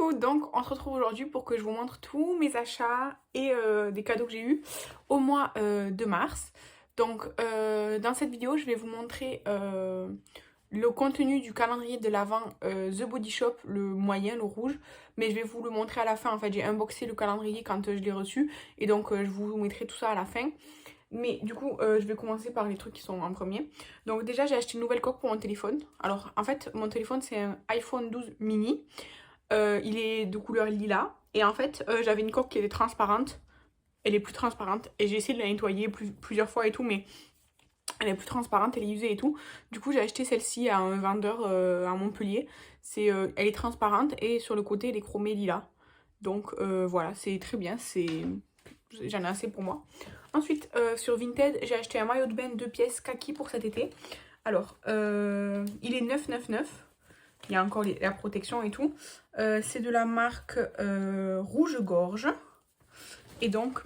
Coucou, donc on se retrouve aujourd'hui pour que je vous montre tous mes achats et des cadeaux que j'ai eu au mois de mars. Donc dans cette vidéo je vais vous montrer le contenu du calendrier de l'Avent The Body Shop, le moyen, le rouge. Mais je vais vous le montrer à la fin, en fait j'ai unboxé le calendrier quand je l'ai reçu. Et donc je vous mettrai tout ça à la fin. Mais du coup, je vais commencer par les trucs qui sont en premier. Donc déjà, j'ai acheté une nouvelle coque pour mon téléphone. Alors, en fait, mon téléphone, c'est un iPhone 12 mini. Il est de couleur lilas. Et en fait, j'avais une coque qui était transparente. Elle est plus transparente. Et j'ai essayé de la nettoyer plusieurs fois et tout, mais elle est plus transparente, elle est usée et tout. Du coup, j'ai acheté celle-ci à un vendeur à Montpellier. Elle est transparente et sur le côté, elle est chromée lilas. Donc voilà, c'est très bien. J'en ai assez pour moi. Ensuite, sur Vinted, j'ai acheté un maillot de bain 2 pièces kaki pour cet été. Alors, il est 9,99. Il y a encore la protection et tout. C'est de la marque Rouge Gorge. Et donc,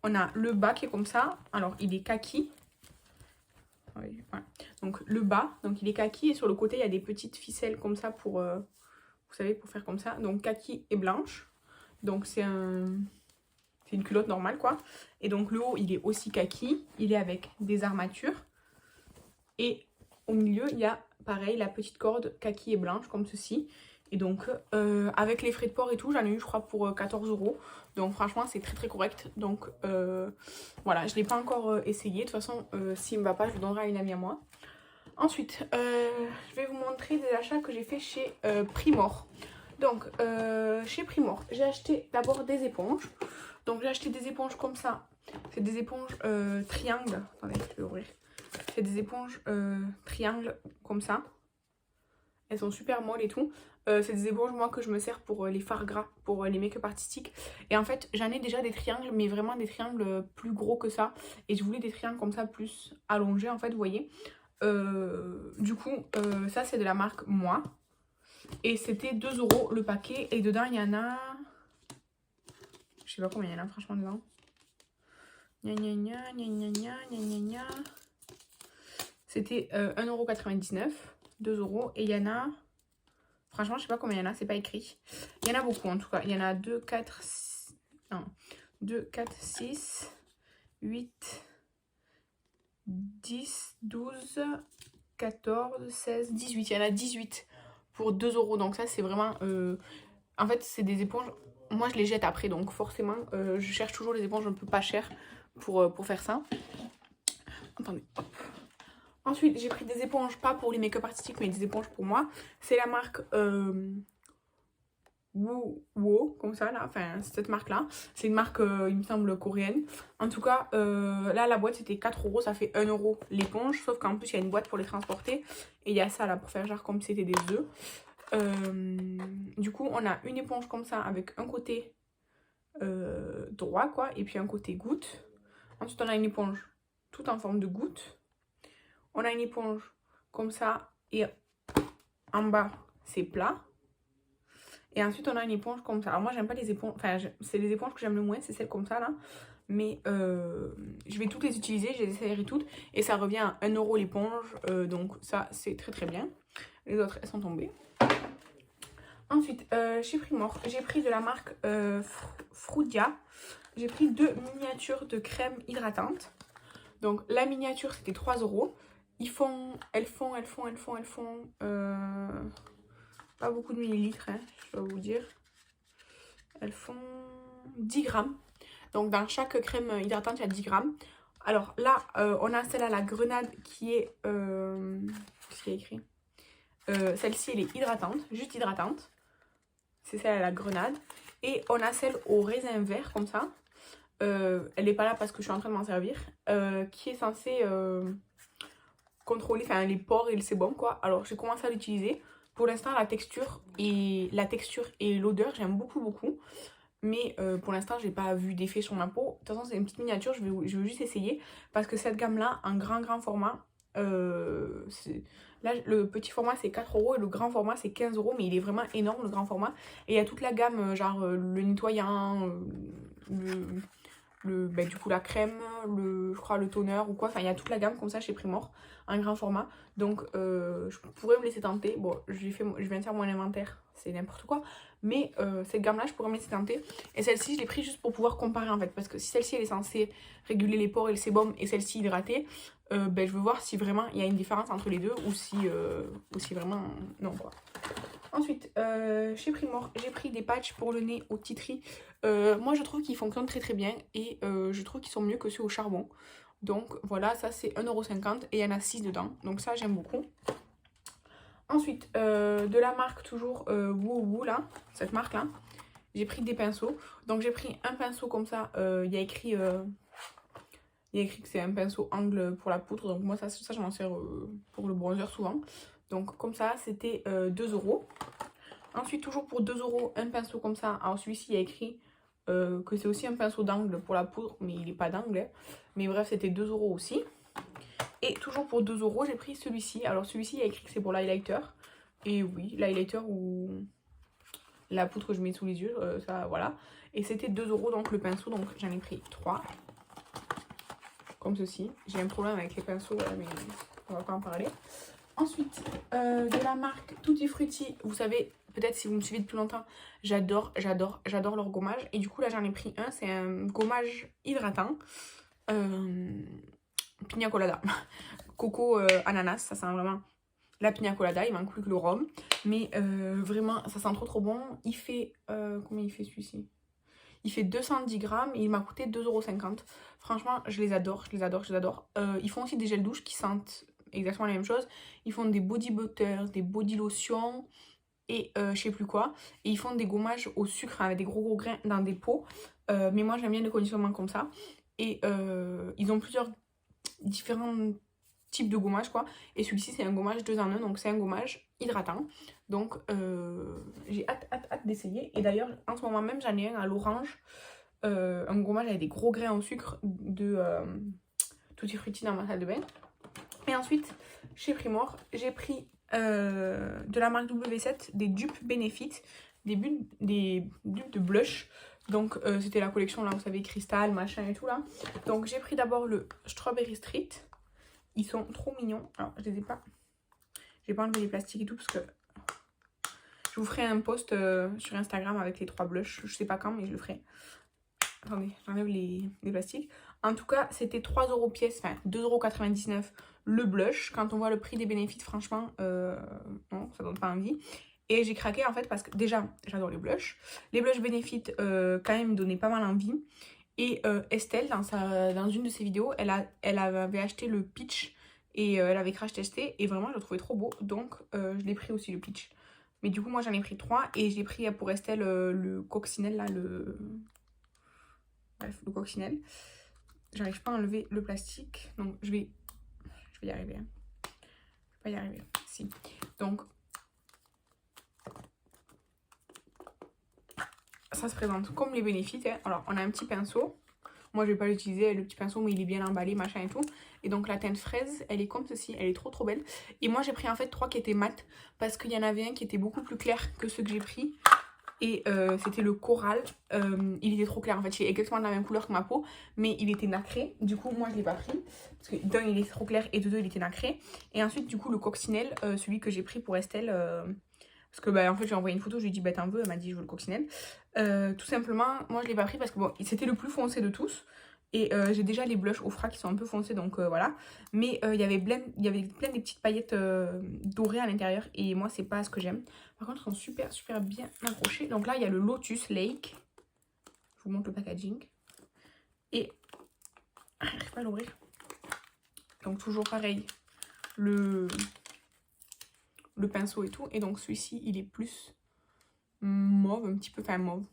on a le bas qui est comme ça. Alors, il est kaki. Oui, voilà. Donc, le bas, donc il est kaki. Et sur le côté, il y a des petites ficelles comme ça pour, vous savez, pour faire comme ça. Donc, kaki et blanche. Donc, c'est une culotte normale, quoi. Et donc, le haut, il est aussi kaki. Il est avec des armatures. Et au milieu, il y a, pareil, la petite corde kaki et blanche, comme ceci. Et donc, avec les frais de port et tout, j'en ai eu, je crois, pour 14 €. Donc, franchement, c'est très, très correct. Donc, voilà, je ne l'ai pas encore essayé. De toute façon, s'il ne me va pas, je le donnerai à une amie à moi. Ensuite, je vais vous montrer des achats que j'ai fait chez Primor. Donc, chez Primor, j'ai acheté d'abord des éponges. Donc, j'ai acheté des éponges comme ça. C'est des éponges triangles. Attendez, je vais ouvrir. C'est des éponges triangles comme ça. Elles sont super molles et tout. C'est des éponges, moi, que je me sers pour les fards gras, pour les make-up artistiques. Et en fait, j'en ai déjà des triangles, mais vraiment des triangles plus gros que ça. Et je voulais des triangles comme ça, plus allongés, en fait, vous voyez. Du coup, ça, c'est de la marque Moi. Et c'était 2 € le paquet. Et dedans, il y en a... Je sais pas combien il y en a, franchement, dedans. Gna gna gna, gna gna gna, gna gna gna. C'était 1,99 €, 2 €. Et il y en a... Franchement, je sais pas combien il y en a, c'est pas écrit. Il y en a beaucoup en tout cas. Il y en a 2, 4, 6... Non. 2, 4, 6, 8, 10, 12, 14, 16, 18. Il y en a 18 pour 2 €. Donc ça, c'est vraiment... En fait, c'est des éponges... Moi, je les jette après. Donc forcément, je cherche toujours les éponges un peu pas chères pour faire ça. Attendez, hop. Ensuite, j'ai pris des éponges, pas pour les make-up artistiques, mais des éponges pour moi. C'est la marque Wo, comme ça, là. Enfin, cette marque-là. C'est une marque, il me semble, coréenne. En tout cas, là, la boîte, c'était 4 €. Ça fait 1 € l'éponge. Sauf qu'en plus, il y a une boîte pour les transporter. Et il y a ça, là, pour faire genre comme si c'était des œufs. Du coup, on a une éponge comme ça, avec un côté droit, quoi. Et puis un côté goutte. Ensuite, on a une éponge toute en forme de goutte. On a une éponge comme ça et en bas c'est plat. Et ensuite on a une éponge comme ça. Alors moi j'aime pas les éponges, enfin c'est les éponges que j'aime le moins, c'est celles comme ça là. Mais je vais toutes les utiliser, je les essayerai toutes. Et ça revient à 1 € l'éponge, donc ça c'est très très bien. Les autres elles sont tombées. Ensuite chez Primor, j'ai pris de la marque Frudia. J'ai pris 2 miniatures de crème hydratante. Donc la miniature c'était 3 €. Elles font pas beaucoup de millilitres, hein, je dois vous dire. Elles font 10 grammes. Donc dans chaque crème hydratante, il y a 10 grammes. Alors là, on a celle à la grenade qui est... qu'est-ce qu'il y a écrit? Celle-ci, elle est hydratante, juste hydratante. C'est celle à la grenade. Et on a celle au raisin vert, comme ça. Elle n'est pas là parce que je suis en train de m'en servir. Qui est censée... contrôler les pores et le sébum, quoi. Alors j'ai commencé à l'utiliser. Pour l'instant la texture et l'odeur j'aime beaucoup, mais pour l'instant j'ai pas vu d'effet sur ma peau. De toute façon c'est une petite miniature, je veux juste essayer parce que cette gamme là en grand format, là le petit format c'est 4 € et le grand format c'est 15 €, mais il est vraiment énorme le grand format. Et il y a toute la gamme genre le nettoyant, du coup la crème, je crois le toner ou quoi, enfin il y a toute la gamme comme ça chez Primor, un grand format. Donc je pourrais me laisser tenter. Bon, je viens de faire mon inventaire c'est n'importe quoi. Mais cette gamme là je pourrais me laisser tenter. Et celle-ci je l'ai pris juste pour pouvoir comparer en fait. Parce que si celle-ci elle est censée réguler les pores et le sébum et celle-ci hydratée, ben, je veux voir si vraiment il y a une différence entre les deux ou si vraiment non quoi. Ensuite, chez Primor, j'ai pris des patchs pour le nez au titri. Moi, je trouve qu'ils fonctionnent très très bien et je trouve qu'ils sont mieux que ceux au charbon. Donc voilà, ça c'est 1,50 € et il y en a 6 dedans. Donc ça, j'aime beaucoup. Ensuite, de la marque toujours Woo là, cette marque là, j'ai pris des pinceaux. Donc j'ai pris un pinceau comme ça, il y a écrit que c'est un pinceau angle pour la poudre. Donc moi, ça je m'en sers pour le bronzer souvent. Donc comme ça, c'était 2 €. Ensuite, toujours pour 2 €, un pinceau comme ça. Alors celui-ci, il y a écrit que c'est aussi un pinceau d'angle pour la poudre, mais il n'est pas d'angle. Hein. Mais bref, c'était 2 € aussi. Et toujours pour 2 €, j'ai pris celui-ci. Alors celui-ci, il y a écrit que c'est pour l'highlighter. Et oui, l'highlighter ou la poudre que je mets sous les yeux, ça voilà. Et c'était 2 €, donc le pinceau, donc j'en ai pris 3. Comme ceci. J'ai un problème avec les pinceaux, mais on va pas en parler. Ensuite, de la marque Tutti Frutti, vous savez, peut-être si vous me suivez depuis longtemps, j'adore leur gommage. Et du coup, là, j'en ai pris un, c'est un gommage hydratant. Pina colada. Coco, ananas, ça sent vraiment la pina colada, il manque plus que le rhum. Mais vraiment, ça sent trop bon. Il fait, combien il fait celui-ci? Il fait 210 grammes et il m'a coûté 2,50 €. Franchement, je les adore. Ils font aussi des gels douche qui sentent exactement la même chose. Ils font des body butter, des body lotions et je sais plus quoi. Et ils font des gommages au sucre avec des gros grains dans des pots. Mais moi, j'aime bien le conditionnement comme ça. Et ils ont plusieurs différents types de gommage quoi. Et celui-ci, c'est un gommage 2 en 1. Donc, c'est un gommage hydratant. Donc, j'ai hâte d'essayer. Et d'ailleurs, en ce moment même, j'en ai un à l'orange. Un gommage avec des gros grains au sucre de Tutti Frutti dans ma salle de bain. Et ensuite, chez Primor, j'ai pris de la marque W7 des dupes Benefit, des dupes de blush. Donc, c'était la collection là, vous savez, cristal, machin et tout là. Donc, j'ai pris d'abord le Strawberry Street. Ils sont trop mignons. Alors, je les ai pas. J'ai pas enlevé les plastiques et tout parce que je vous ferai un post sur Instagram avec les 3 blushs. Je sais pas quand, mais je le ferai. Attendez, j'enlève les plastiques. En tout cas, c'était 3 € pièce, enfin 2,99 € le blush. Quand on voit le prix des bénéfices, franchement, non, ça donne pas envie. Et j'ai craqué en fait parce que déjà, j'adore les blushs. Les blushs bénéfices, quand même, me donnaient pas mal envie. Et Estelle, dans une de ses vidéos, elle avait acheté le Peach et elle avait crash testé. Et vraiment, je le trouvais trop beau. Donc, je l'ai pris aussi, le Peach. Mais du coup, moi, j'en ai pris 3. Et j'ai pris pour Estelle le coccinelle, là, Bref, le coccinelle. J'arrive pas à enlever le plastique. Donc, je vais y arriver. Hein. Je vais pas y arriver. Si. Donc, ça se présente comme les bénéfices. Hein. Alors, on a un petit pinceau. Moi, je vais pas l'utiliser, le petit pinceau, mais il est bien emballé, machin et tout. Et donc, la teinte fraise, elle est comme ceci. Elle est trop belle. Et moi, j'ai pris en fait 3 qui étaient mat. Parce qu'il y en avait un qui était beaucoup plus clair que ceux que j'ai pris. Et c'était le coral. Il était trop clair. En fait, il est exactement de la même couleur que ma peau. Mais il était nacré. Du coup, moi, je l'ai pas pris. Parce que d'un, il est trop clair. Et de deux, il était nacré. Et ensuite, du coup, le coccinelle, celui que j'ai pris pour Estelle. Parce que, bah, en fait, j'ai envoyé une photo. Je lui ai dit, bah, t'en veux? Elle m'a dit, je veux le coccinelle. Tout simplement, moi, je l'ai pas pris parce que, bon, c'était le plus foncé de tous. Et j'ai déjà les blushs au fras qui sont un peu foncés, donc voilà. Mais il y avait plein des petites paillettes dorées à l'intérieur. Et moi, c'est pas ce que j'aime. Par contre, ils sont super bien accrochés. Donc là, il y a le Lotus Lake. Je vous montre le packaging. Et j'arrive pas à l'ouvrir. Donc toujours pareil. Le pinceau et tout. Et donc celui-ci, il est plus mauve, un petit peu, enfin mauve.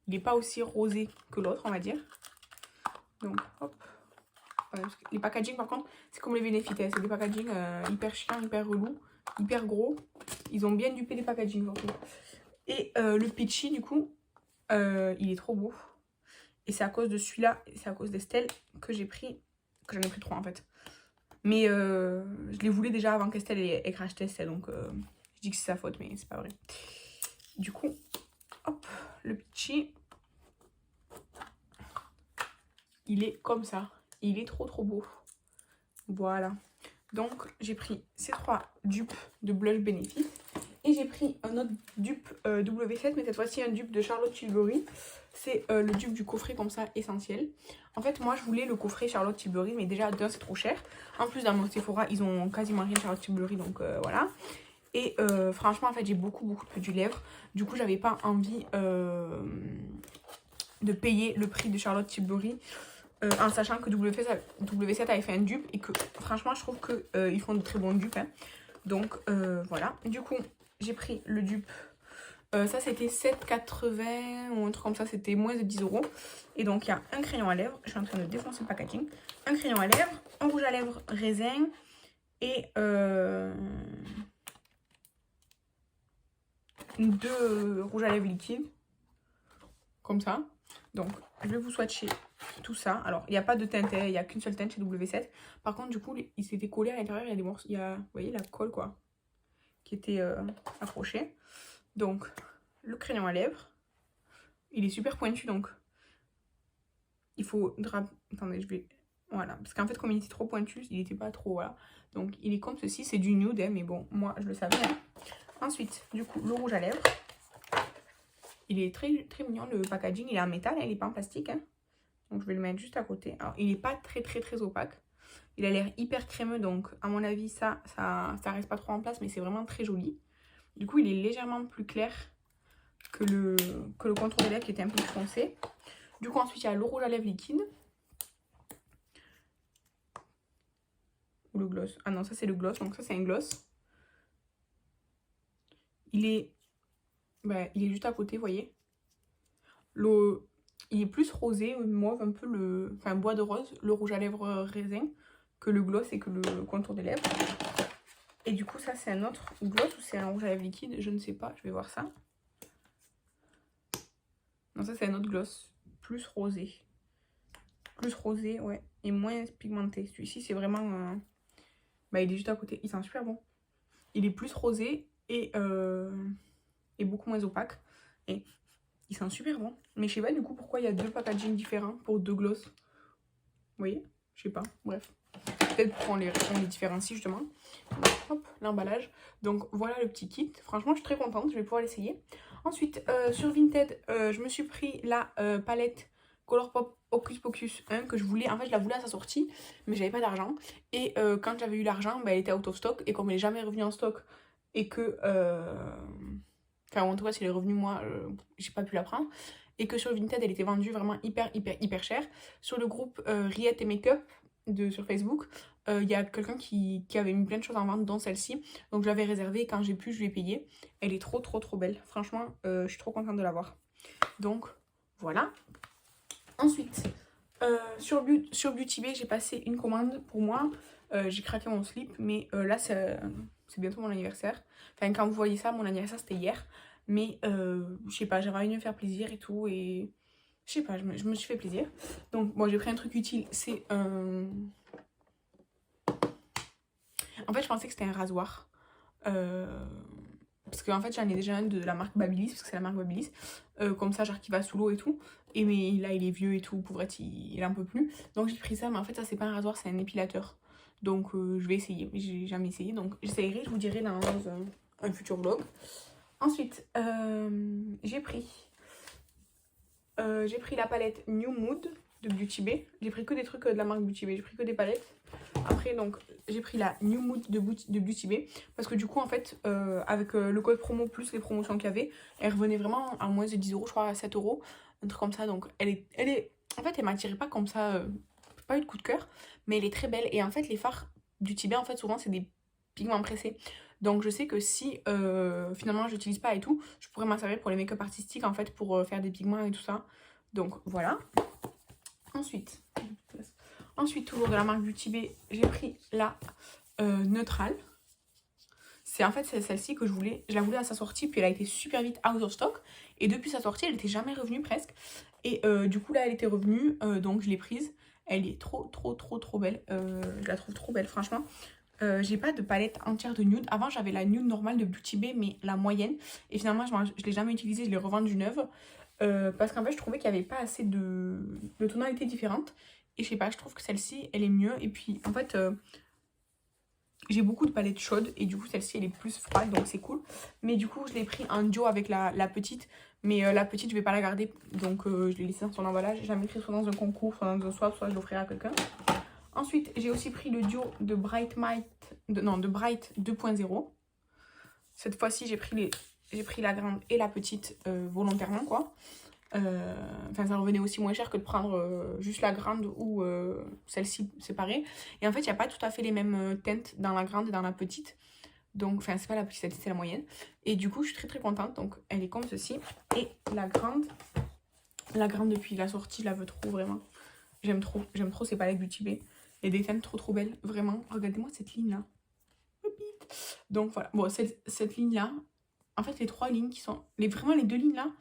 Il n'est pas aussi rosé que l'autre, on va dire. Donc, hop. Voilà, les packaging, par contre, c'est comme les bénéfices. C'est des packaging hyper chiants, hyper relous, hyper gros. Ils ont bien dupé les packaging, surtout. Et le Peachy, du coup, il est trop beau. Et c'est à cause de celui-là, c'est à cause d'Estelle que j'en ai pris 3 en fait. Mais je les voulais déjà avant qu'Estelle ait crash testé. Donc, je dis que c'est sa faute, mais c'est pas vrai. Du coup, hop, le Peachy. Il est comme ça. Il est trop beau. Voilà. Donc, j'ai pris ces 3 dupes de blush bénéfice. Et j'ai pris un autre dupe W7, mais cette fois-ci un dupe de Charlotte Tilbury. C'est le dupe du coffret comme ça, essentiel. En fait, moi, je voulais le coffret Charlotte Tilbury, mais déjà, d'un, c'est trop cher. En plus, dans mon Sephora, ils ont quasiment rien de Charlotte Tilbury, donc voilà. Et franchement, en fait, j'ai beaucoup de produits lèvres. Du coup, j'avais pas envie de payer le prix de Charlotte Tilbury. En sachant que W7 avait fait un dupe et que franchement je trouve qu'ils font de très bons dupes, hein. Donc voilà, du coup j'ai pris le dupe, ça c'était 7,80 ou un truc comme ça, c'était moins de 10 €. Et donc il y a un crayon à lèvres, je suis en train de défoncer le packaging, un crayon à lèvres, un rouge à lèvres raisin et deux rouges à lèvres liquides, comme ça. Donc je vais vous swatcher tout ça. Alors il n'y a pas de teinte, il n'y a qu'une seule teinte chez W7. Par contre du coup il s'était collé à l'intérieur, il y a des morceaux, vous voyez la colle quoi, qui était accrochée. Donc le crayon à lèvres, il est super pointu, donc il faudra, attendez je vais, voilà, parce qu'en fait comme il était trop pointu, il n'était pas trop, voilà. Donc il est comme ceci, c'est du nude, hein, mais bon moi je le savais, hein. Ensuite du coup le rouge à lèvres, il est très mignon, le packaging, il est en métal, hein, il n'est pas en plastique, hein. Donc je vais le mettre juste à côté. Alors il n'est pas très opaque. Il a l'air hyper crémeux, donc à mon avis ça reste pas trop en place, mais c'est vraiment très joli. Du coup il est légèrement plus clair que le contour des lèvres qui était un peu plus foncé. Du coup ensuite il y a le rouge à lèvres liquide. Ou le gloss. Ah non, ça c'est le gloss, donc ça c'est un gloss. Il est juste à côté, vous voyez. Il est plus rosé, mauve, un peu bois de rose, le rouge à lèvres raisin, que le gloss et que le contour des lèvres. Et du coup, ça c'est un autre gloss ou c'est un rouge à lèvres liquide, je ne sais pas, je vais voir ça. Non, ça c'est un autre gloss, plus rosé. Plus rosé, ouais, et moins pigmenté. Celui-ci c'est vraiment... il est juste à côté, il sent super bon. Il est plus rosé et beaucoup moins opaque. Et il sent super bon. Mais je sais pas du coup pourquoi il y a deux packaging différents pour deux gloss. Vous voyez? Je sais pas, bref. Peut-être qu'on les différencie justement. Donc, hop, l'emballage. Donc voilà le petit kit. Franchement, je suis très contente, je vais pouvoir l'essayer. Ensuite, sur Vinted, je me suis pris la palette Colourpop Hocus Pocus 1 que je voulais. En fait, je la voulais à sa sortie, mais j'avais pas d'argent. Et quand j'avais eu l'argent, elle était out of stock. Et comme elle est jamais revenue en stock et que... Enfin, en tout cas, si elle est revenue, moi, j'ai pas pu la prendre. Et que sur Vinted, elle était vendue vraiment hyper chère. Sur le groupe Riette et Make-up sur Facebook, il y a quelqu'un qui avait mis plein de choses en vente, dont celle-ci. Donc je l'avais réservée et quand j'ai pu, je l'ai payée. Elle est trop belle. Franchement, je suis trop contente de l'avoir. Donc, voilà. Ensuite, sur Beauty Bay, j'ai passé une commande pour moi. J'ai craqué mon slip, mais là, c'est bientôt mon anniversaire. Enfin, quand vous voyez ça, mon anniversaire, c'était hier. Mais, je sais pas, j'avais envie de me faire plaisir et tout. Et je sais pas, je me suis fait plaisir. Donc, bon, j'ai pris un truc utile. C'est un... En fait, je pensais que c'était un rasoir. Parce qu'en fait, j'en ai déjà un de la marque Babyliss, parce que c'est la marque Babyliss. Comme ça, genre qui va sous l'eau et tout. Et mais là, il est vieux et tout, pauvrette, il en peut plus. Donc j'ai pris ça, mais en fait, ça, c'est pas un rasoir, c'est un épilateur. Donc je vais essayer, mais j'ai jamais essayé. Donc j'essayerai, je vous dirai dans un futur vlog. Ensuite, j'ai pris la palette New Mood de Beauty Bay. J'ai pris que des trucs de la marque Beauty Bay, j'ai pris que des palettes. Après, donc, j'ai pris la New Mood de Beauty Bay. Parce que du coup, en fait, avec le code promo plus les promotions qu'il y avait, elle revenait vraiment à moins de 10 €, je crois, à 7 €. Un truc comme ça. Donc, elle est... En fait, elle m'attirait pas comme ça. Pas eu de coup de cœur. Mais elle est très belle. Et en fait, les fards Beauty Bay, en fait, souvent, c'est des pigments pressés. Donc, je sais que si, finalement, j'utilise pas et tout, je pourrais m'en servir pour les make-up artistiques, en fait, pour faire des pigments et tout ça. Donc, voilà. Ensuite, toujours de la marque Beauty Bay, j'ai pris la Neutrale. En fait, c'est celle-ci que je la voulais à sa sortie, puis elle a été super vite out of stock. Et depuis sa sortie, elle n'était jamais revenue presque. Et du coup, là, elle était revenue, donc je l'ai prise. Elle est trop belle. Je la trouve trop belle, franchement. J'ai pas de palette entière de nude. Avant, j'avais la nude normale de Beauty Bay, mais la moyenne. Et finalement, je l'ai jamais utilisée, je l'ai revendue neuve. Parce qu'en fait, je trouvais qu'il n'y avait pas assez de tonalités différentes. Et je sais pas, je trouve que celle-ci, elle est mieux. Et puis, en fait, j'ai beaucoup de palettes chaudes et du coup celle-ci elle est plus froide donc c'est cool. Mais du coup je l'ai pris en duo avec la petite. Mais la petite je vais pas la garder donc je l'ai laissée dans son emballage. J'ai jamais pris soit dans un concours, soit dans un swap, soit je l'offrirai à quelqu'un. Ensuite j'ai aussi pris le duo de Bright Might, de Bright 2.0. Cette fois-ci j'ai pris la grande et la petite volontairement quoi. Enfin ça revenait aussi moins cher que de prendre juste la grande ou celle-ci séparée. Et en fait il n'y a pas tout à fait les mêmes teintes dans la grande et dans la petite. Donc enfin c'est pas la petite, celle-ci c'est la moyenne. Et du coup je suis très contente. Donc elle est comme ceci. Et la grande depuis la sortie je la veux trop vraiment. J'aime trop ces palettes Beauty Bay. Il y a des teintes trop belles vraiment. Regardez-moi cette ligne là. Donc voilà, bon cette ligne là, en fait les trois lignes qui sont, vraiment les deux lignes là,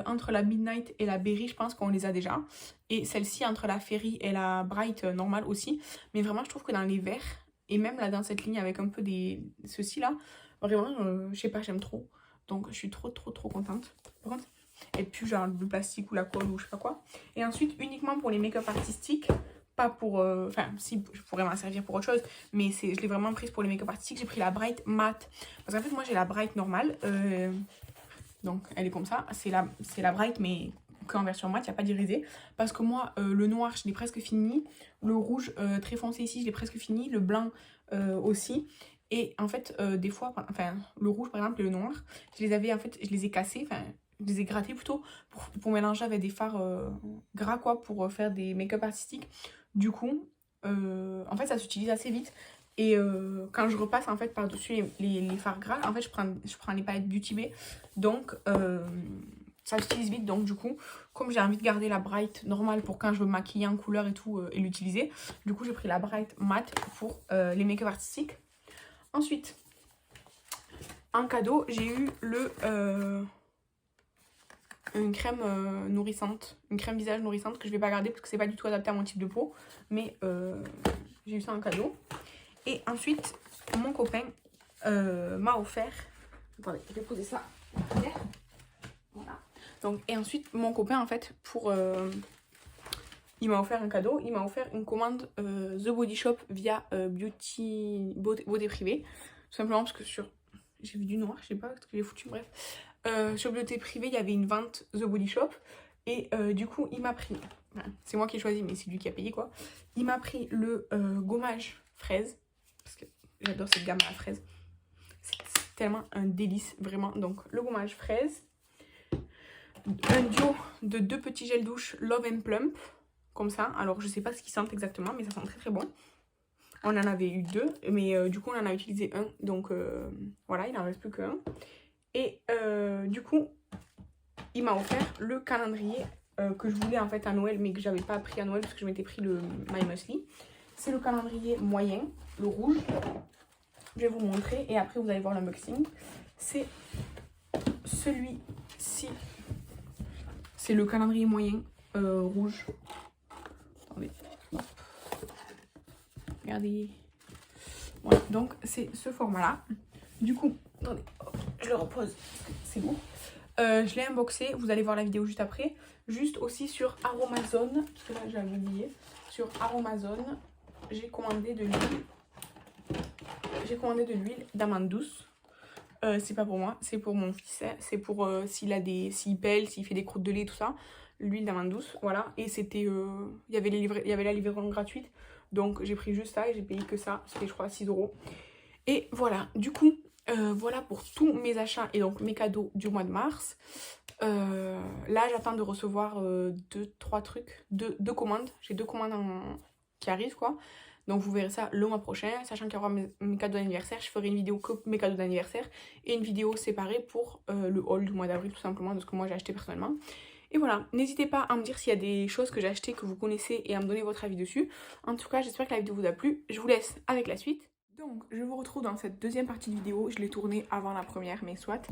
entre la Midnight et la Berry, je pense qu'on les a déjà. Et celle-ci, entre la Fairy et la Bright normale aussi. Mais vraiment, je trouve que dans les verts, et même là dans cette ligne avec un peu ceci là, vraiment, je sais pas, j'aime trop. Donc, je suis trop contente. Par contre, et puis genre le plastique ou la colle ou je sais pas quoi. Et ensuite, uniquement pour les make-up artistiques, pas pour... Enfin, si, je pourrais m'en servir pour autre chose, mais je l'ai vraiment prise pour les make-up artistiques. J'ai pris la Bright Matte. Parce qu'en fait, moi, j'ai la Bright normale. Donc elle est comme ça, c'est la Bright mais qu'en version mat, il n'y a pas d'irisé. Parce que moi, le noir, je l'ai presque fini. Le rouge très foncé ici, je l'ai presque fini. Le blanc aussi. Et en fait, des fois, enfin le rouge par exemple et le noir, je les ai cassés, enfin je les ai grattés plutôt pour mélanger avec des fards gras quoi, pour faire des make-up artistiques. Du coup, en fait ça s'utilise assez vite. Et quand je repasse en fait par-dessus les fards gras, en fait je prends les palettes Beauty Bay. Donc ça s'utilise vite. Donc du coup, comme j'ai envie de garder la Bright normale pour quand je veux maquiller en couleur et tout et l'utiliser, du coup j'ai pris la Bright matte pour les make-up artistiques. Ensuite, en cadeau, j'ai eu une crème nourrissante, une crème visage nourrissante que je vais pas garder parce que c'est pas du tout adapté à mon type de peau. Mais j'ai eu ça en cadeau. Et ensuite, mon copain m'a offert... Attendez, je vais poser ça. Voilà. Donc, et ensuite, mon copain, en fait, il m'a offert un cadeau. Il m'a offert une commande The Body Shop via Beauté Privée. Tout simplement parce que j'ai vu du noir, je sais pas ce que j'ai foutu, bref. Sur Beauté Privée, il y avait une vente The Body Shop. Et du coup, il m'a pris... Enfin, c'est moi qui ai choisi, mais c'est lui qui a payé, quoi. Il m'a pris le gommage fraise. Parce que j'adore cette gamme à la fraise. C'est tellement un délice, vraiment. Donc, le gommage fraise. Un duo de 2 petits gels douche Love and Plump. Comme ça. Alors, je sais pas ce qu'ils sentent exactement, mais ça sent très bon. On en avait eu 2, mais du coup, on en a utilisé un. Donc, voilà, il n'en reste plus qu'un. Et du coup, il m'a offert le calendrier que je voulais en fait à Noël, mais que j'avais pas pris à Noël parce que je m'étais pris le My Musli. C'est le calendrier moyen, le rouge. Je vais vous montrer et après vous allez voir l'unboxing. C'est celui-ci. C'est le calendrier moyen rouge. Attendez. Hop. Regardez. Voilà, donc c'est ce format-là. Du coup, attendez, hop, je le repose. C'est lourd. Je l'ai unboxé, vous allez voir la vidéo juste après. Juste aussi sur Aromazone, parce que là j'avais oublié. Sur Aromazone, j'ai commandé de l'huile. D'amande douce. C'est pas pour moi, c'est pour mon fils. C'est pour s'il pèle, s'il fait des croûtes de lait, tout ça. L'huile d'amande douce, voilà. Et c'était, il y avait la livraison gratuite. Donc j'ai pris juste ça et j'ai payé que ça. C'était je crois 6 €. Et voilà, du coup, voilà pour tous mes achats et donc mes cadeaux du mois de mars. Là j'attends de recevoir 2-3 trucs, deux commandes. J'ai 2 commandes qui arrivent quoi. Donc vous verrez ça le mois prochain, sachant qu'il y aura mes cadeaux d'anniversaire. Je ferai une vidéo que mes cadeaux d'anniversaire et une vidéo séparée pour le haul du mois d'avril tout simplement, de ce que moi j'ai acheté personnellement. Et voilà, n'hésitez pas à me dire s'il y a des choses que j'ai achetées que vous connaissez et à me donner votre avis dessus. En tout cas, j'espère que la vidéo vous a plu. Je vous laisse avec la suite. Donc, je vous retrouve dans cette deuxième partie de vidéo. Je l'ai tournée avant la première, mais soit.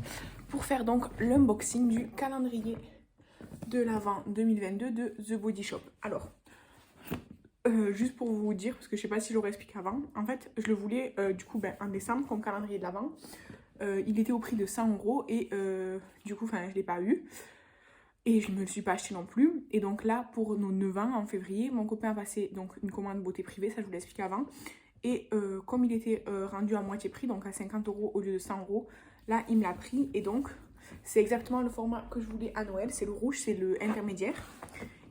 Pour faire donc l'unboxing du calendrier de l'Avent 2022 de The Body Shop. Alors, juste pour vous dire, parce que je sais pas si je l'aurais expliqué avant. En fait, je le voulais du coup en décembre comme calendrier de l'Avent. Il était au prix de 100 € et du coup, je l'ai pas eu. Et je ne me le suis pas acheté non plus. Et donc là, pour nos 9 ans en février, mon copain a passé donc une commande beauté privée, ça je vous l'ai expliqué avant. Et comme il était rendu à moitié prix, donc à 50 € au lieu de 100 €, là il me l'a pris. Et donc c'est exactement le format que je voulais à Noël. C'est le rouge, c'est le intermédiaire.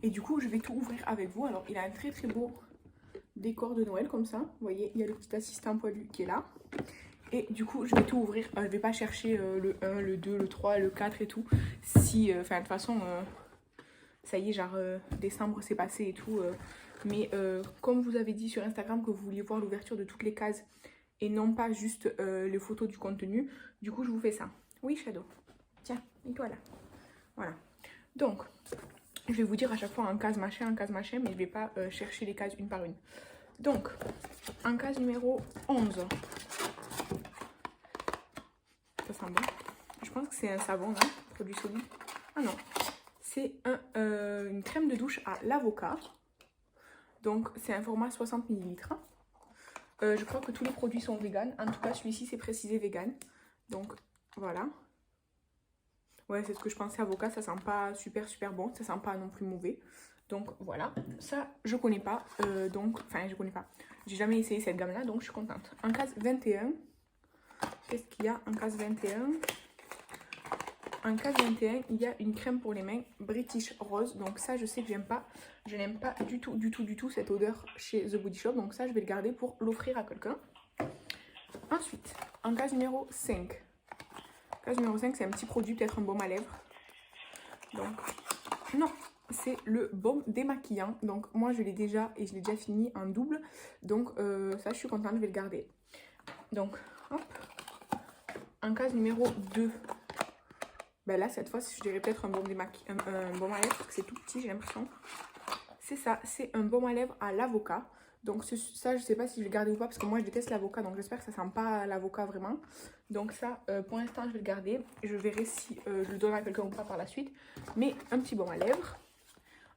Et du coup je vais tout ouvrir avec vous. Alors il a un très très beau décor de Noël comme ça. Vous voyez, il y a le petit assistant poilu qui est là. Et du coup, je vais tout ouvrir. Je vais pas chercher le 1, le 2, le 3, le 4 et tout. Si, enfin, de toute façon, ça y est, genre, décembre, c'est passé et tout. Mais comme vous avez dit sur Instagram que vous vouliez voir l'ouverture de toutes les cases et non pas juste les photos du contenu, du coup, je vous fais ça. Oui, Shadow. Tiens, et toi là. Voilà. Donc, je vais vous dire à chaque fois en case machin, mais je vais pas chercher les cases une par une. Donc, en case numéro 11. Ça sent bon. Je pense que c'est un savon, là, produit solide. Ah non, c'est une crème de douche à l'avocat. Donc, c'est un format 60 ml. Je crois que tous les produits sont vegan. En tout cas, celui-ci, c'est précisé vegan. Donc, voilà. Ouais, c'est ce que je pensais, avocat. Ça sent pas super bon. Ça sent pas non plus mauvais. Donc, voilà. Ça, je connais pas. Enfin, je connais pas. J'ai jamais essayé cette gamme-là, donc je suis contente. En case 21... Qu'est-ce qu'il y a en case 21? En case 21, il y a une crème pour les mains British Rose. Donc ça, je sais que j'aime pas. Je n'aime pas du tout cette odeur chez The Body Shop. Donc ça, je vais le garder pour l'offrir à quelqu'un. Ensuite, en case numéro 5. Case numéro 5, c'est un petit produit, peut-être un baume à lèvres. Donc, non, c'est le baume démaquillant. Donc moi, je l'ai déjà et je l'ai déjà fini en double. Donc ça, je suis contente, je vais le garder. Donc, hop. En case numéro 2, ben là cette fois je dirais peut-être un baume à lèvres parce que c'est tout petit, j'ai l'impression. C'est ça, c'est un baume à lèvres à l'avocat. Donc ça je sais pas si je vais le garder ou pas parce que moi je déteste l'avocat, donc j'espère que ça sent pas l'avocat vraiment. Donc ça pour l'instant je vais le garder. Je verrai si je le donne à quelqu'un ou pas par la suite. Mais un petit baume à lèvres.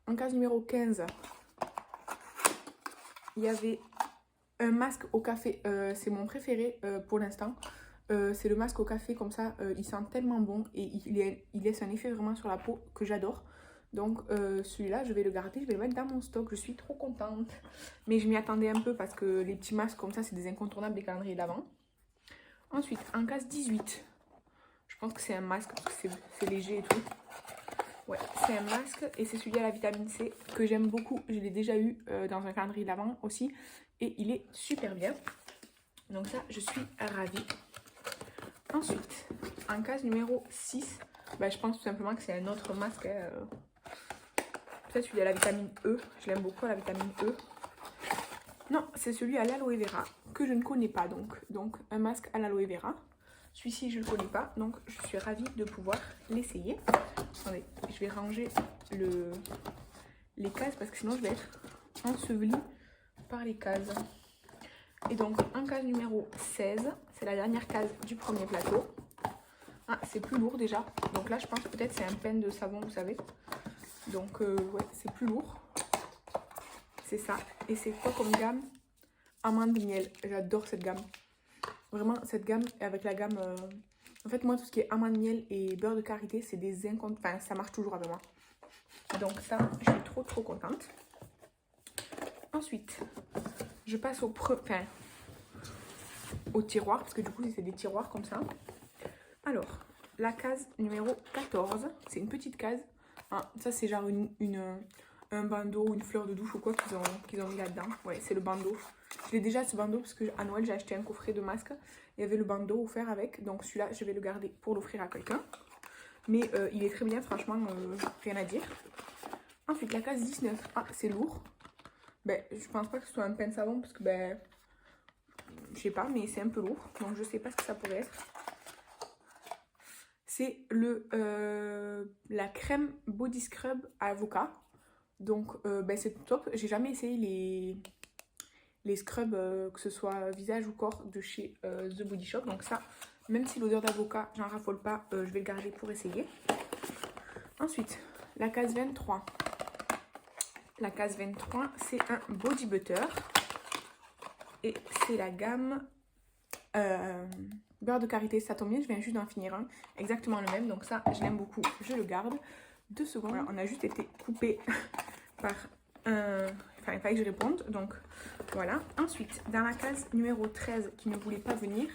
En case numéro 15, il y avait un masque au café. C'est mon préféré pour l'instant. C'est le masque au café comme ça, il sent tellement bon et il laisse un effet vraiment sur la peau que j'adore. Donc celui-là, je vais le garder, je vais le mettre dans mon stock, je suis trop contente. Mais je m'y attendais un peu parce que les petits masques comme ça, c'est des incontournables des calendriers d'avant. Ensuite, en case 18, je pense que c'est un masque parce que c'est léger et tout. Ouais, c'est un masque et c'est celui à la vitamine C que j'aime beaucoup. Je l'ai déjà eu dans un calendrier d'avant aussi et il est super bien. Donc ça, je suis ravie. Ensuite, en case numéro 6, bah, je pense tout simplement que c'est un autre masque. Peut-être celui à la vitamine E. Je l'aime beaucoup, la vitamine E. Non, c'est celui à l'aloe vera que je ne connais pas. Donc un masque à l'aloe vera. Celui-ci, je ne le connais pas. Donc, je suis ravie de pouvoir l'essayer. Attendez, je vais ranger les cases parce que sinon, je vais être ensevelie par les cases. Et donc, en case numéro 16, c'est la dernière case du premier plateau. Ah, c'est plus lourd déjà. Donc là, je pense peut-être c'est un pen de savon, vous savez. Donc, ouais, c'est plus lourd. C'est ça. Et c'est quoi comme gamme? Amande miel. J'adore cette gamme. Vraiment, cette gamme, avec la gamme... En fait, moi, tout ce qui est amande miel et beurre de karité, c'est des incontournables. Enfin, ça marche toujours avec moi. Donc ça, je suis trop contente. Ensuite, je passe au tiroir, parce que du coup, c'est des tiroirs comme ça. Alors, la case numéro 14, c'est une petite case. Ah, ça, c'est genre un bandeau ou une fleur de douche ou quoi qu'ils ont mis là-dedans. Ouais, c'est le bandeau. Je l'ai déjà ce bandeau parce qu'à Noël, j'ai acheté un coffret de masques. Il y avait le bandeau offert avec. Donc celui-là, je vais le garder pour l'offrir à quelqu'un. Mais il est très bien, franchement, rien à dire. Ensuite, la case 19. Ah, c'est lourd. Ben, je pense pas que ce soit un pen savon parce que, ben, je sais pas, mais c'est un peu lourd. Donc, je sais pas ce que ça pourrait être. C'est la crème body scrub à avocat. Donc, ben, c'est top. J'ai jamais essayé les scrubs, que ce soit visage ou corps, de chez The Body Shop. Donc ça, même si l'odeur d'avocat, j'en raffole pas, je vais le garder pour essayer. Ensuite, la case 23. La case 23, c'est un body butter. Et c'est la gamme beurre de karité. Ça tombe bien, je viens juste d'en finir un. Exactement le même. Donc ça, je l'aime beaucoup. Je le garde. 2 secondes. Voilà, on a juste été coupé par un Enfin, il fallait que je réponde. Donc, voilà. Ensuite, dans la case numéro 13 qui ne voulait pas venir.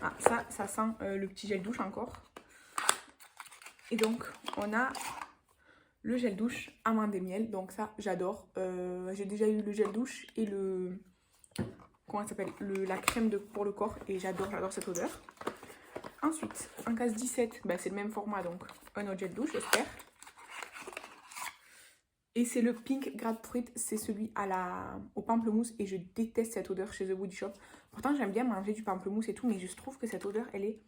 Ah, ça sent le petit gel douche encore. Et donc, on a le gel douche amande et miel. Donc ça, j'adore. J'ai déjà eu le gel douche et le... Comment ça s'appelle, la crème pour le corps. Et j'adore cette odeur. Ensuite, en case 17, bah, c'est le même format. Donc, un autre gel douche, j'espère. Et c'est le Pink Grapefruit. C'est celui au pamplemousse. Et je déteste cette odeur chez The Body Shop. Pourtant, j'aime bien manger du pamplemousse et tout. Mais je trouve que cette odeur, elle est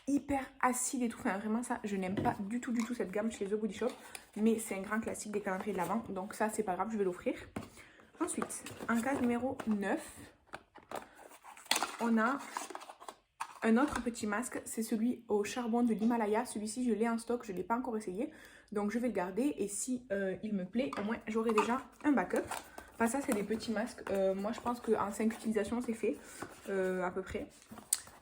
hyper acide et tout. Enfin, vraiment, ça, je n'aime pas du tout cette gamme chez The Body Shop. Mais c'est un grand classique des calendriers de l'Avent. Donc ça, c'est pas grave, je vais l'offrir. Ensuite, en case numéro 9, on a un autre petit masque. C'est celui au charbon de l'Himalaya. Celui-ci, je l'ai en stock. Je ne l'ai pas encore essayé. Donc, je vais le garder. Et si il me plaît, au moins, j'aurai déjà un backup. Enfin, ça, c'est des petits masques. Moi, je pense qu'en 5 utilisations, c'est fait. À peu près.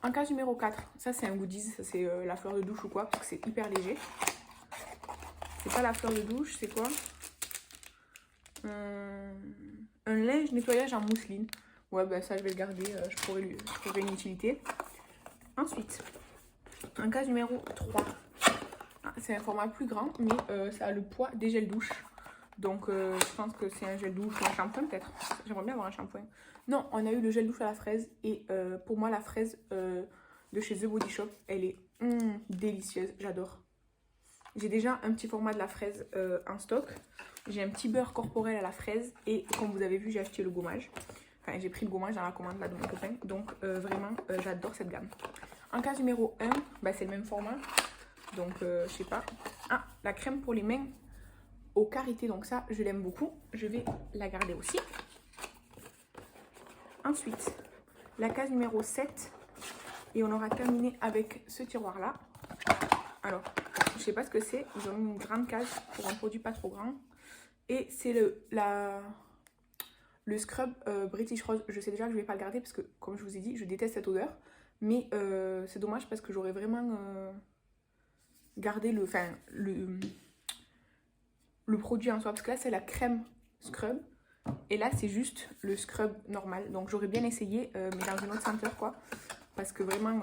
En case numéro 4, ça, c'est un goodies. Ça, c'est la fleur de douche ou quoi. Parce que c'est hyper léger. C'est pas la fleur de douche, c'est quoi? Un linge nettoyage en mousseline. Ouais, bah ça, je vais le garder. Je pourrais une utilité. Ensuite, en case numéro 3. Ah, c'est un format plus grand, mais ça a le poids des gels douche. Donc, je pense que c'est un gel douche ou un shampoing, peut-être. J'aimerais bien avoir un shampoing. Non, on a eu le gel douche à la fraise. Et pour moi, la fraise de chez The Body Shop, elle est délicieuse. J'adore. J'ai déjà un petit format de la fraise en stock. J'ai un petit beurre corporel à la fraise. Et comme vous avez vu, j'ai acheté le gommage. Enfin, j'ai pris le gommage dans la commande là, de mon copain. Donc, vraiment, j'adore cette gamme. En case numéro 1, bah, c'est le même format. Donc, je sais pas. Ah, la crème pour les mains au karité. Donc ça, je l'aime beaucoup. Je vais la garder aussi. Ensuite, la case numéro 7. Et on aura terminé avec ce tiroir-là. Alors, je sais pas ce que c'est. Ils ont mis une grande case pour un produit pas trop grand. Et c'est le scrub British Rose. Je sais déjà que je vais pas le garder parce que, comme je vous ai dit, je déteste cette odeur. Mais c'est dommage parce que j'aurais vraiment gardé le produit en soi. Parce que là, c'est la crème scrub. Et là, c'est juste le scrub normal. Donc, j'aurais bien essayé, mais dans une autre senteur, quoi. Parce que vraiment,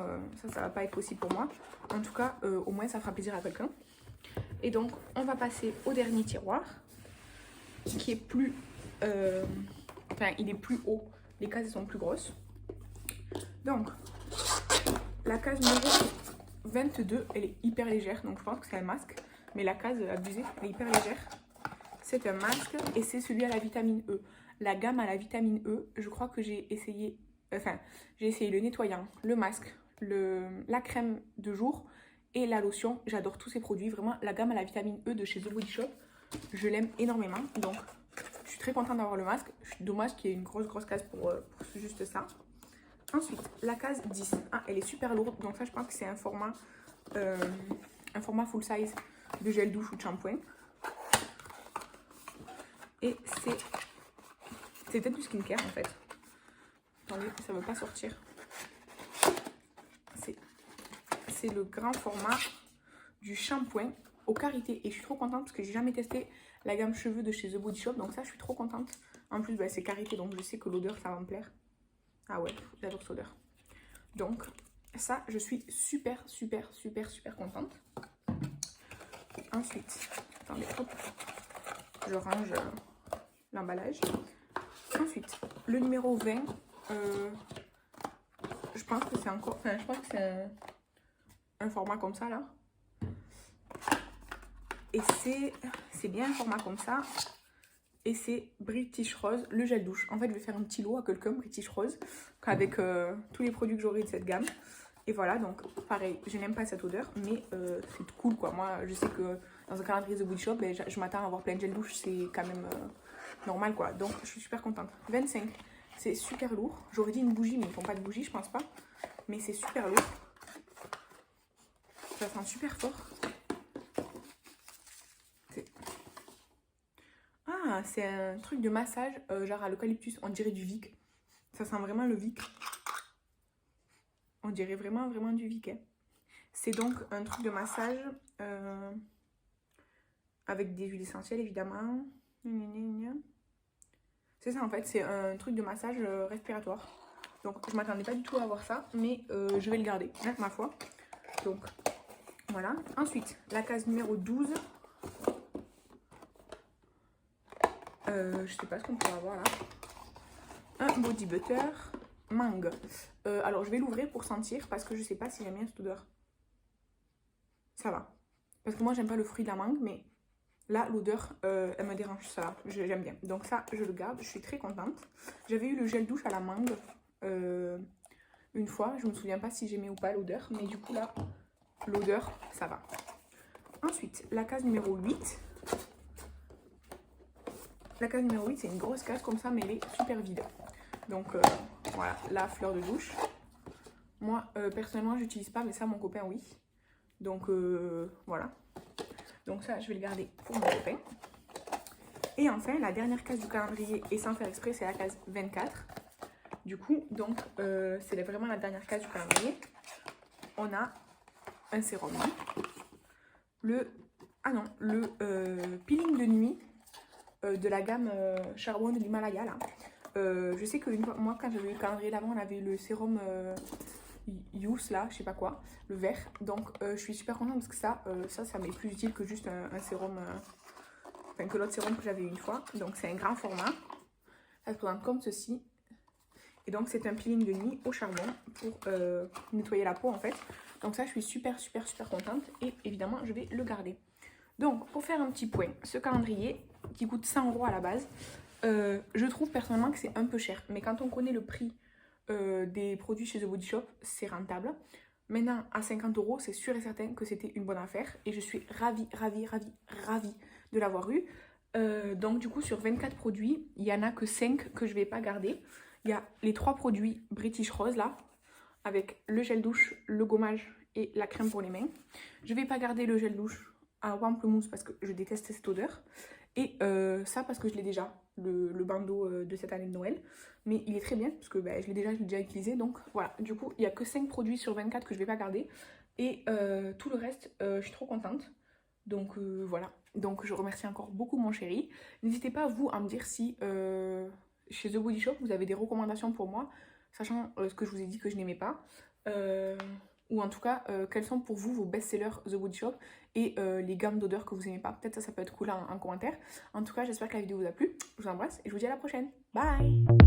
ça va pas être possible pour moi. En tout cas, au moins, ça fera plaisir à quelqu'un. Et donc, on va passer au dernier tiroir. Qui est plus... Enfin, il est plus haut. Les cases sont plus grosses. Donc, la case numéro 22, elle est hyper légère. Donc, je pense que c'est un masque. Mais la case abusée, elle est hyper légère. C'est un masque et c'est celui à la vitamine E. La gamme à la vitamine E, je crois que j'ai essayé... Enfin, j'ai essayé le nettoyant, le masque, la crème de jour et la lotion. J'adore tous ces produits. Vraiment, la gamme à la vitamine E de chez The Body Shop, je l'aime énormément. Donc, je suis très contente d'avoir le masque. Dommage qu'il y ait une grosse case pour juste ça. Ensuite, la case 10. Ah, elle est super lourde. Donc ça, je pense que c'est un format full size de gel douche ou de shampoing. Et c'est peut-être du skincare en fait. Attendez, ça ne veut pas sortir. C'est le grand format du shampoing au karité. Et je suis trop contente parce que j'ai jamais testé la gamme cheveux de chez The Body Shop. Donc ça, je suis trop contente. En plus, bah, c'est karité, donc je sais que l'odeur, ça va me plaire. Ah ouais, j'adore cette odeur. Donc ça, je suis super contente. Ensuite, attendez, hop, je range l'emballage. Ensuite, le numéro 20, je pense que c'est encore... Enfin, je pense que c'est un format comme ça, là. Et c'est bien un format comme ça. Et c'est British Rose, le gel douche. En fait, je vais faire un petit lot à quelqu'un, British Rose, avec tous les produits que j'aurai de cette gamme. Et voilà, donc pareil, je n'aime pas cette odeur, mais c'est cool, quoi. Moi, je sais que dans un calendrier The Body Shop, ben, je m'attends à avoir plein de gel douche, c'est quand même normal, quoi. Donc, je suis super contente. 25, c'est super lourd. J'aurais dit une bougie, mais ils font pas de bougie, je pense pas. Mais c'est super lourd. Ça sent super fort. Ah, c'est un truc de massage, genre à l'eucalyptus, on dirait du Vic. Ça sent vraiment le Vic. On dirait vraiment du Vic. Hein. C'est donc un truc de massage avec des huiles essentielles, évidemment. C'est ça en fait, c'est un truc de massage respiratoire. Donc je m'attendais pas du tout à avoir ça, mais je vais le garder, hein, ma foi. Donc voilà. Ensuite, la case numéro 12. Je sais pas ce qu'on pourrait avoir là. Un body butter mangue. Alors je vais l'ouvrir pour sentir parce que je sais pas si j'aime bien cette odeur. Ça va. Parce que moi j'aime pas le fruit de la mangue, mais là l'odeur elle me dérange, ça va. J'aime bien. Donc ça je le garde, je suis très contente. J'avais eu le gel douche à la mangue une fois, je me souviens pas si j'aimais ou pas l'odeur, mais du coup là l'odeur ça va. Ensuite, la case numéro 8. La case numéro 8, c'est une grosse case comme ça, mais elle est super vide. Donc voilà, la fleur de douche. Moi, personnellement, je n'utilise pas, mais ça, mon copain, oui. Donc voilà. Donc ça, je vais le garder pour mon copain. Et enfin, la dernière case du calendrier, et sans faire exprès, c'est la case 24. Du coup, donc, c'est vraiment la dernière case du calendrier. On a un sérum. Le peeling de nuit de la gamme charbon de l'Himalaya là. Je sais que moi quand j'avais eu le calendrier d'avant on avait le sérum Youth là, je sais pas quoi, le vert. Donc je suis super contente parce que ça m'est plus utile que juste un sérum, enfin que l'autre sérum que j'avais eu une fois. Donc c'est un grand format, ça se présente comme ceci. Et donc c'est un peeling de nuit au charbon pour nettoyer la peau en fait. Donc ça je suis super contente et évidemment je vais le garder. Donc pour faire un petit point, ce calendrier qui coûte 100 € à la base, je trouve personnellement que c'est un peu cher. Mais quand on connaît le prix des produits chez The Body Shop, c'est rentable. Maintenant à 50 €, c'est sûr et certain que c'était une bonne affaire. Et je suis ravie de l'avoir eu. Donc du coup sur 24 produits, il n'y en a que 5 que je ne vais pas garder. Il y a les 3 produits British Rose là, avec le gel douche, le gommage et la crème pour les mains. Je ne vais pas garder le gel douche à pamplemousse parce que je déteste cette odeur. Et ça parce que je l'ai déjà, le bandeau de cette année de Noël. Mais il est très bien parce que je l'ai déjà utilisé. Donc voilà, du coup il n'y a que 5 produits sur 24 que je ne vais pas garder. Et tout le reste, je suis trop contente. Donc voilà, donc je remercie encore beaucoup mon chéri. N'hésitez pas vous à me dire si chez The Body Shop vous avez des recommandations pour moi, sachant ce que je vous ai dit que je n'aimais pas. Ou en tout cas, quels sont pour vous vos best-sellers The Body Shop et les gammes d'odeurs que vous aimez pas. Peut-être ça peut être cool en commentaire. En tout cas, j'espère que la vidéo vous a plu. Je vous embrasse et je vous dis à la prochaine. Bye!